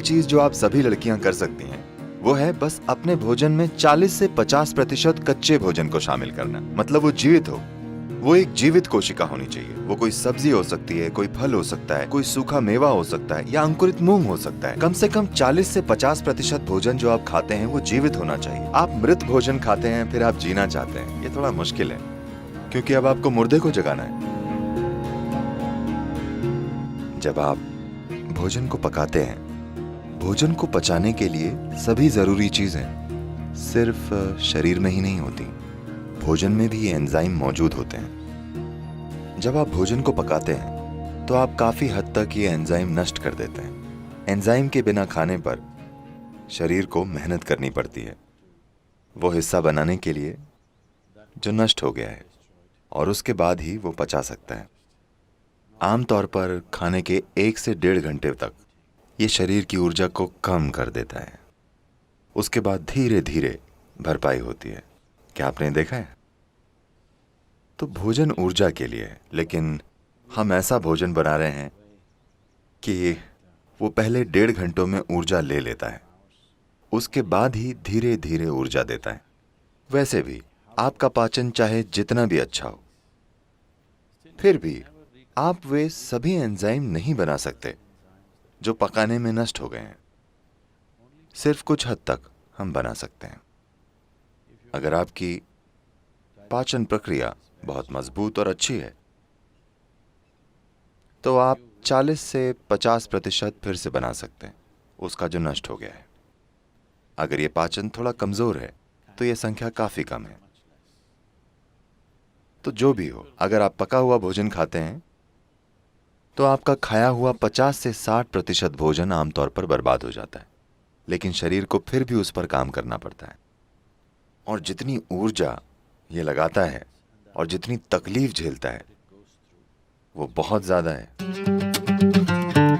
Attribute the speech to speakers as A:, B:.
A: चीज जो आप सभी लड़कियां कर सकती हैं वो है बस अपने भोजन में 40 से 50% कच्चे भोजन को शामिल करना। मतलब वो जीवित हो, वो एक जीवित कोशिका होनी चाहिए। वो कोई सब्जी हो सकती है, कोई फल हो सकता है, कोई सूखा मेवा हो सकता है या अंकुरित मूंग हो सकता है। कम से कम 40 से 50% भोजन जो आप खाते हैं वो जीवित होना चाहिए। आप मृत भोजन खाते हैं फिर आप जीना चाहते हैं, ये थोड़ा मुश्किल है क्योंकि अब आपको मुर्दे को जगाना है। जब आप भोजन को पकाते हैं, भोजन को पचाने के लिए सभी जरूरी चीजें सिर्फ शरीर में ही नहीं होती, भोजन में भी ये एंजाइम मौजूद होते हैं। जब आप भोजन को पकाते हैं तो आप काफी हद तक ये एंजाइम नष्ट कर देते हैं। एंजाइम के बिना खाने पर शरीर को मेहनत करनी पड़ती है वो हिस्सा बनाने के लिए जो नष्ट हो गया है, और उसके बाद ही वो पचा सकता है। आमतौर पर खाने के 1 से 1.5 घंटे तक ये शरीर की ऊर्जा को कम कर देता है। उसके बाद धीरे धीरे भरपाई होती है। क्या आपने देखा है? तो भोजन ऊर्जा के लिए है, लेकिन हम ऐसा भोजन बना रहे हैं कि वो पहले 1.5 घंटों में ऊर्जा ले लेता है, उसके बाद ही धीरे धीरे ऊर्जा देता है। वैसे भी आपका पाचन चाहे जितना भी अच्छा हो, फिर भी आप वे सभी एंजाइम नहीं बना सकते जो पकाने में नष्ट हो गए हैं। सिर्फ कुछ हद तक हम बना सकते हैं। अगर आपकी पाचन प्रक्रिया बहुत मजबूत और अच्छी है तो आप 40 से 50% फिर से बना सकते हैं उसका जो नष्ट हो गया है। अगर ये पाचन थोड़ा कमजोर है तो यह संख्या काफी कम है। तो जो भी हो, अगर आप पका हुआ भोजन खाते हैं तो आपका खाया हुआ 50 से 60% भोजन आमतौर पर बर्बाद हो जाता है, लेकिन शरीर को फिर भी उस पर काम करना पड़ता है। और जितनी ऊर्जा ये लगाता है और जितनी तकलीफ झेलता है वो बहुत ज्यादा है।